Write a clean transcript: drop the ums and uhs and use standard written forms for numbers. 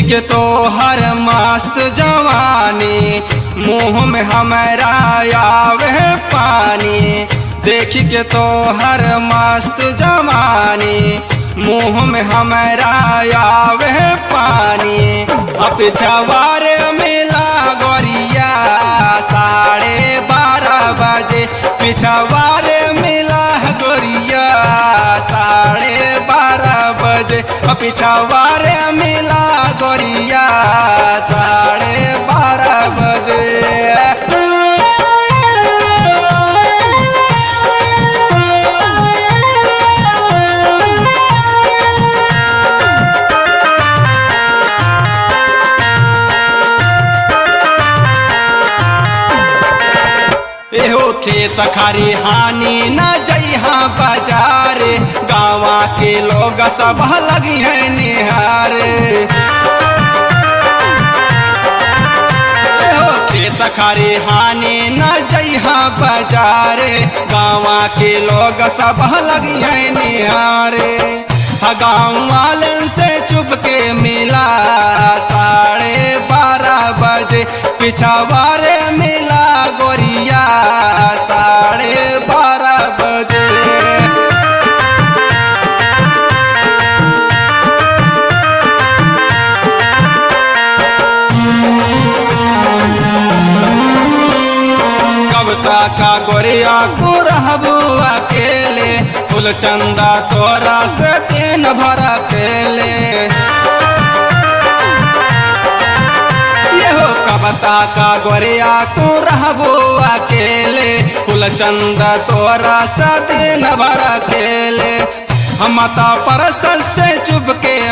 के तो हर मस्त जवानी मुँह में हमारा आवे पानी। देख के तो हर मस्त जवानी मुँह में हमारा आवे पानी। पिछवार मिला गोरिया 12:30 बजे। पिछवार मिला गोरिया 12:30 बजे। पिछवार मिला गोरिया 12:30 बजे। खेत खरी हानि न जइहा बाजार, गाँवा के लोग सब लगी है निहार। खेत खरी हानि न जइहा बाजार, गाँवा के लोग सब लगी है निहार। गाँव वालन से चुप के मिला 12:30 बजे। पिछवार मिला गोरिया 12:30 बजे। कविता का गोरिया को रहबू अकेले, फूल चंदा तोरा से तीन भर अकेले। कविता का गोरिया तू रहबू अकेले, फूल चंदा तोरा से दिन भर अकेले। हम पर से चुप के